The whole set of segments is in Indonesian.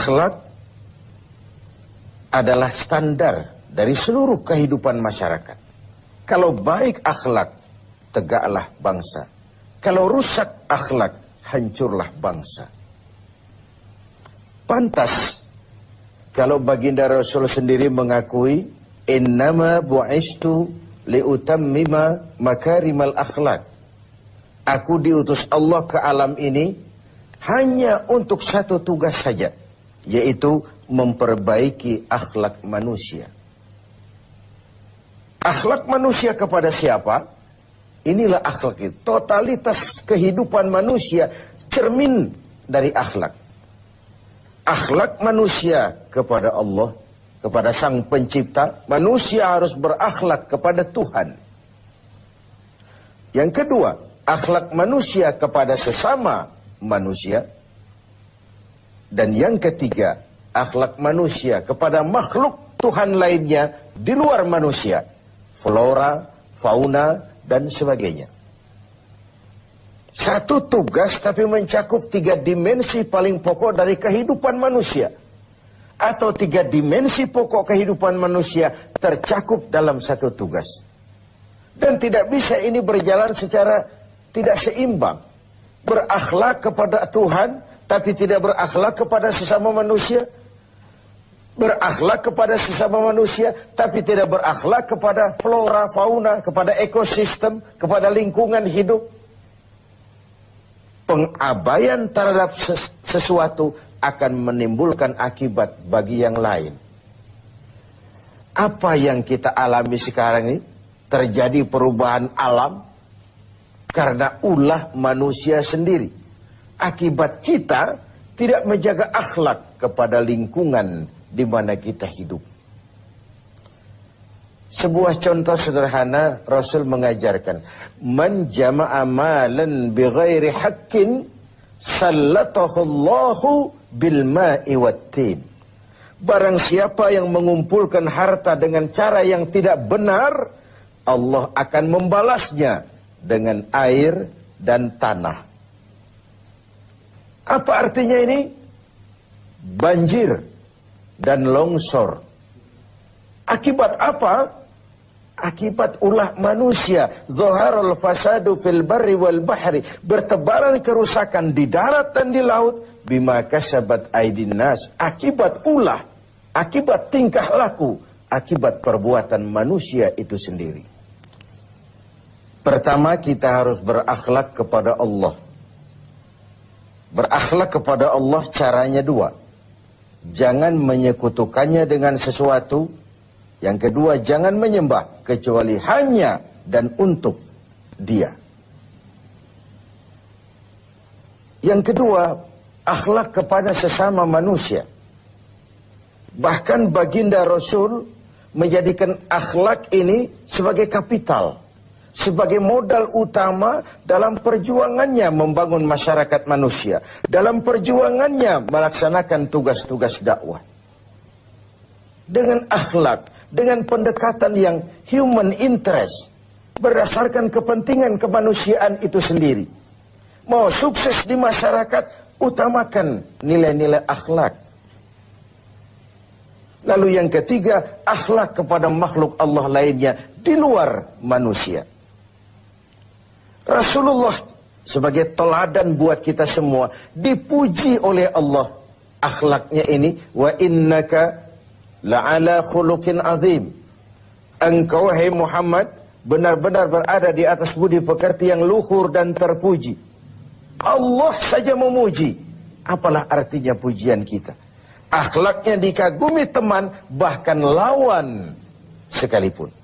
Akhlak adalah standar dari seluruh kehidupan masyarakat. Kalau baik akhlak, tegaklah bangsa. Kalau rusak akhlak, hancurlah bangsa. Pantas kalau baginda Rasul sendiri mengakui, innama bu'istu liutammima makarimal akhlak. Aku diutus Allah ke alam ini hanya untuk satu tugas saja, yaitu memperbaiki akhlak manusia. Akhlak manusia kepada siapa? Inilah akhlak itu. Totalitas kehidupan manusia cermin dari akhlak. Akhlak manusia kepada Allah, kepada Sang Pencipta. Manusia harus berakhlak kepada Tuhan. Yang kedua, akhlak manusia kepada sesama manusia. Dan yang ketiga, akhlak manusia kepada makhluk Tuhan lainnya di luar manusia. Flora, fauna, dan sebagainya. Satu tugas tapi mencakup 3 dimensi paling pokok dari kehidupan manusia. Atau 3 dimensi pokok kehidupan manusia tercakup dalam satu tugas. Dan tidak bisa ini berjalan secara tidak seimbang. Berakhlak kepada Tuhan, tapi tidak berakhlak kepada sesama manusia. Berakhlak kepada sesama manusia, tapi tidak berakhlak kepada flora, fauna, kepada ekosistem, kepada lingkungan hidup. Pengabaian terhadap sesuatu akan menimbulkan akibat bagi yang lain. Apa yang kita alami sekarang ini? Terjadi perubahan alam karena ulah manusia sendiri. Akibat kita tidak menjaga akhlak kepada lingkungan di mana kita hidup. Sebuah contoh sederhana, Rasul mengajarkan, man jama'a malan bighairi haqqin sallatahu Allahu bil ma'i wattin. Barang siapa yang mengumpulkan harta dengan cara yang tidak benar, Allah akan membalasnya dengan air dan tanah. Apa artinya ini? Banjir dan longsor. Akibat apa? Akibat ulah manusia. Zaharul fasadu fil barri wal bahri. Bertebaran kerusakan di darat dan di laut. Bima kasabat aydin nas. Akibat ulah. Akibat tingkah laku. Akibat perbuatan manusia itu sendiri. Pertama, kita harus berakhlak kepada Allah. Berakhlak kepada Allah caranya 2. Jangan menyekutukannya dengan sesuatu. Yang kedua, jangan menyembah kecuali hanya dan untuk Dia. Yang kedua, akhlak kepada sesama manusia. Bahkan baginda Rasul menjadikan akhlak ini sebagai kapital, sebagai modal utama dalam perjuangannya membangun masyarakat manusia, dalam perjuangannya melaksanakan tugas-tugas dakwah. Dengan akhlak, dengan pendekatan yang human interest, berdasarkan kepentingan kemanusiaan itu sendiri. Mau sukses di masyarakat, utamakan nilai-nilai akhlak. Lalu yang ketiga, akhlak kepada makhluk Allah lainnya di luar manusia. Rasulullah sebagai teladan buat kita semua, dipuji oleh Allah akhlaknya ini, wa innaka la'ala khuluqin azim. Engkau hai Muhammad benar-benar berada di atas budi pekerti yang luhur dan terpuji. Allah saja memuji, apalah artinya pujian kita? Akhlaknya dikagumi teman, bahkan lawan sekalipun.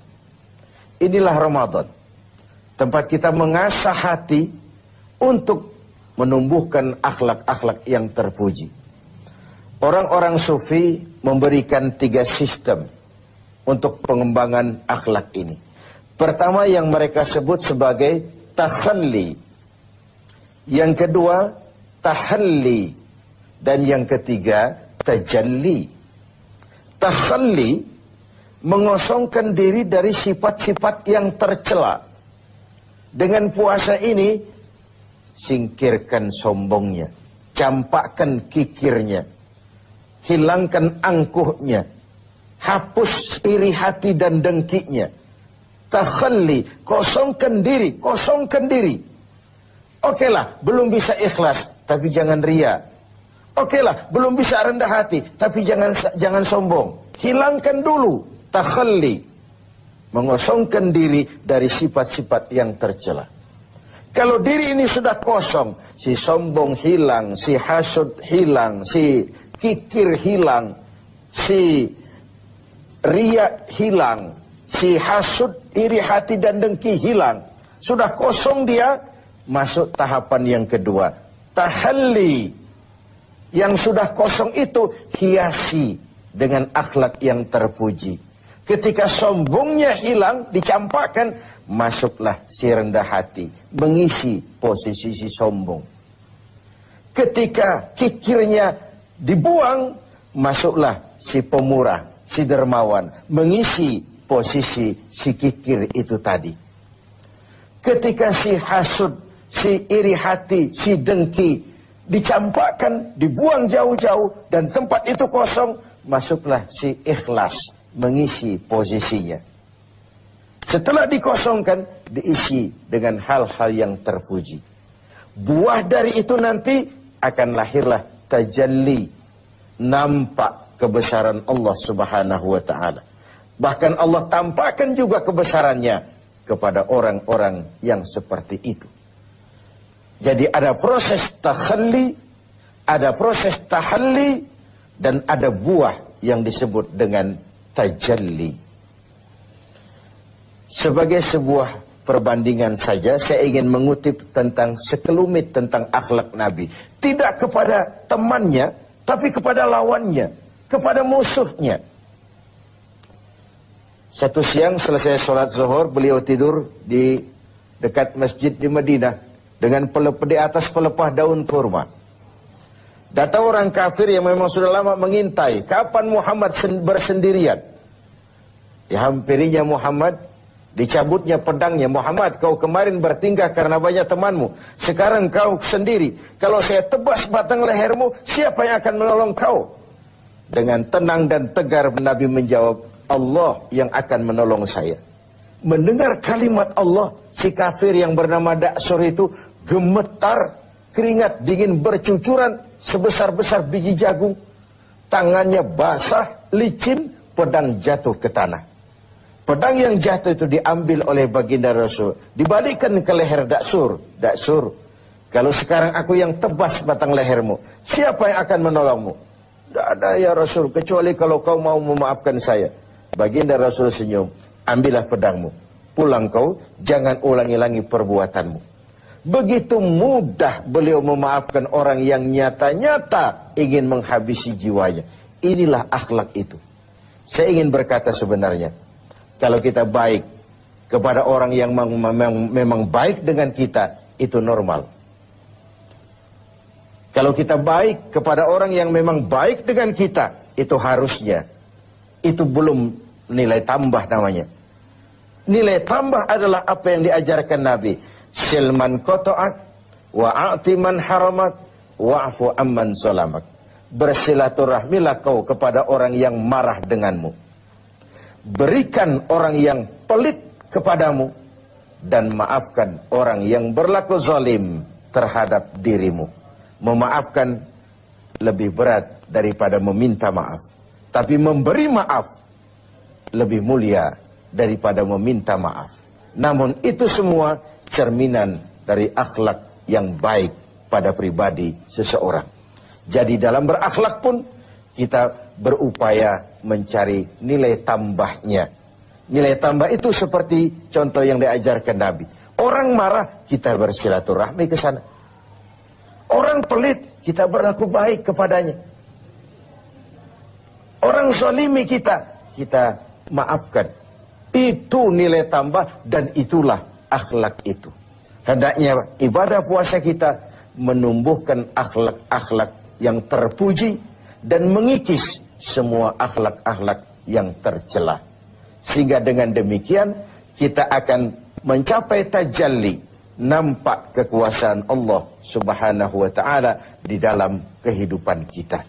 Inilah Ramadan, tempat kita mengasah hati untuk menumbuhkan akhlak-akhlak yang terpuji. Orang-orang sufi memberikan 3 sistem untuk pengembangan akhlak ini. Pertama yang mereka sebut sebagai takhalli. Yang kedua tahalli. Dan yang ketiga tajalli. Takhalli mengosongkan diri dari sifat-sifat yang tercela. Dengan puasa ini, singkirkan sombongnya, campakkan kikirnya, hilangkan angkuhnya, hapus iri hati dan dengkinya. Takhalli, kosongkan diri, kosongkan diri. Okelah, belum bisa ikhlas, tapi jangan ria. Okelah, belum bisa rendah hati, tapi jangan sombong. Hilangkan dulu takhalli, mengosongkan diri dari sifat-sifat yang tercela. Kalau diri ini sudah kosong, si sombong hilang, si hasud hilang, si kikir hilang, si riya hilang, si hasud, iri hati dan dengki hilang. Sudah kosong dia, masuk tahapan yang kedua, tahalli. Yang sudah kosong itu hiasi dengan akhlak yang terpuji. Ketika sombongnya hilang, dicampakkan, masuklah si rendah hati, mengisi posisi si sombong. Ketika kikirnya dibuang, masuklah si pemurah, si dermawan, mengisi posisi si kikir itu tadi. Ketika si hasud, si iri hati, si dengki dicampakkan, dibuang jauh-jauh, dan tempat itu kosong, masuklah si ikhlas, mengisi posisinya. Setelah dikosongkan, diisi dengan hal-hal yang terpuji. Buah dari itu nanti akan lahirlah tajalli, nampak kebesaran Allah Subhanahu wa ta'ala. Bahkan Allah tampakkan juga kebesarannya kepada orang-orang yang seperti itu. Jadi ada proses takhalli, ada proses tahalli, dan ada buah yang disebut dengan tajalli. Sebagai sebuah perbandingan saja, saya ingin mengutip tentang sekelumit tentang akhlak Nabi. Tidak kepada temannya, tapi kepada lawannya, kepada musuhnya. Satu siang selesai sholat zuhur, beliau tidur di dekat masjid di Madinah dengan di atas pelepah daun kurma. Datang orang kafir yang memang sudah lama mengintai, kapan Muhammad bersendirian. Dihampirinya Muhammad, dicabutnya pedangnya. Muhammad, kau kemarin bertingkah karena banyak temanmu, sekarang kau sendiri. Kalau saya tebas batang lehermu, siapa yang akan menolong kau? Dengan tenang dan tegar Nabi menjawab, Allah yang akan menolong saya. Mendengar kalimat Allah, si kafir yang bernama Da'sur itu gemetar, keringat dingin bercucuran sebesar-besar biji jagung. Tangannya basah, licin, pedang jatuh ke tanah. Pedang yang jatuh itu diambil oleh baginda Rasul, dibalikkan ke leher Da'sur. Da'sur, kalau sekarang aku yang tebas batang lehermu, siapa yang akan menolongmu? Tidak ada ya Rasul, kecuali kalau kau mau memaafkan saya. Baginda Rasul senyum, ambillah pedangmu, pulang kau, jangan ulangi-ulangi perbuatanmu. Begitu mudah beliau memaafkan orang yang nyata-nyata ingin menghabisi jiwanya. Inilah akhlak itu. Saya ingin berkata sebenarnya, kalau kita baik kepada orang yang memang baik dengan kita, itu normal. Kalau kita baik kepada orang yang memang baik dengan kita, itu harusnya. Itu belum nilai tambah namanya. Nilai tambah adalah apa yang diajarkan Nabi. Silman koto'ak, wa'ati man haramak, wa'afu amman zolamak. Bersilaturahmilah kau kepada orang yang marah denganmu. Berikan orang yang pelit kepadamu, dan maafkan orang yang berlaku zalim terhadap dirimu. Memaafkan lebih berat daripada meminta maaf. Tapi memberi maaf lebih mulia daripada meminta maaf. Namun itu semua cerminan dari akhlak yang baik pada pribadi seseorang. Jadi dalam berakhlak pun kita berupaya mencari nilai tambahnya. Nilai tambah itu seperti contoh yang diajarkan Nabi. Orang marah, kita bersilaturahmi ke sana. Orang pelit, kita berlaku baik kepadanya. Orang zalimi kita maafkan. Itu nilai tambah, dan itulah akhlak itu. Hendaknya ibadah puasa kita menumbuhkan akhlak-akhlak yang terpuji dan mengikis semua akhlak-akhlak yang tercela. Sehingga dengan demikian kita akan mencapai tajalli, nampak kekuasaan Allah Subhanahu wa ta'ala di dalam kehidupan kita.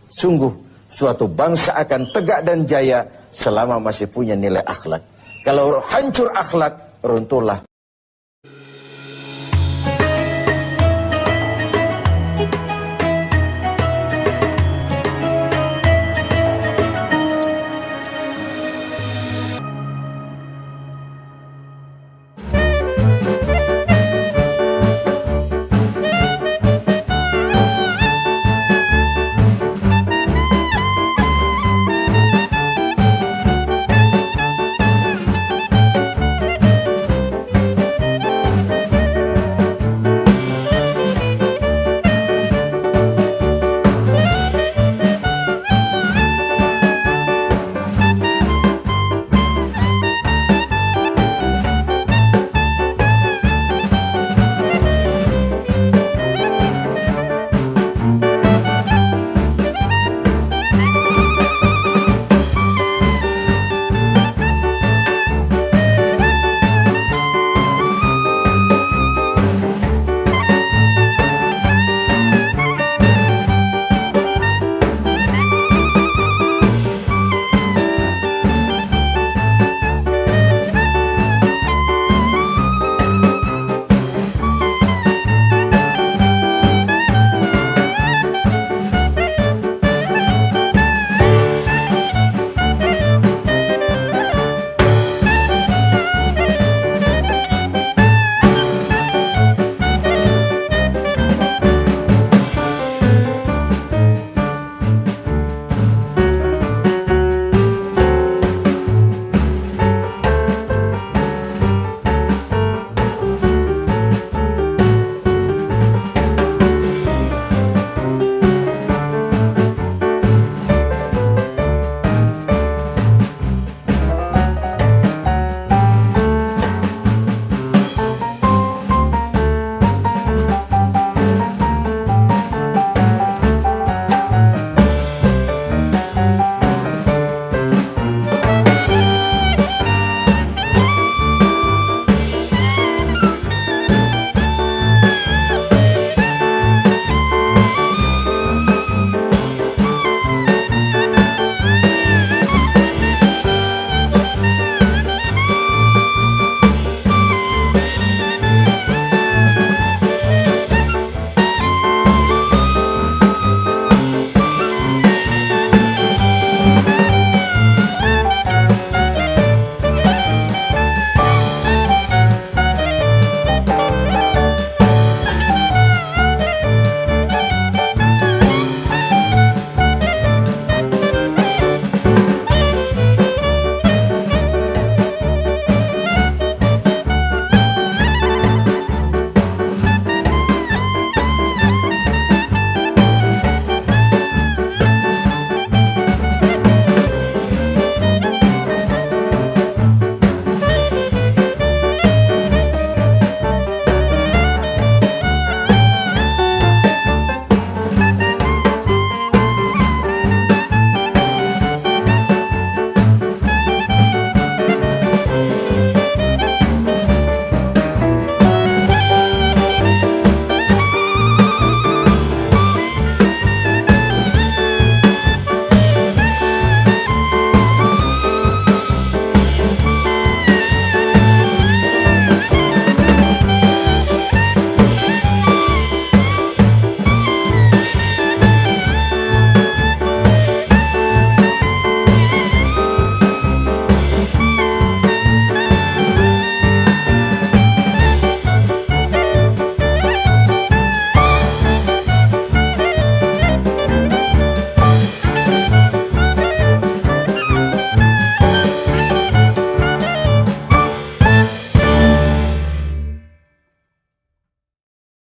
Sungguh Suatu bangsa akan tegak dan jaya selama masih punya nilai akhlak. Kalau hancur akhlak, runtuhlah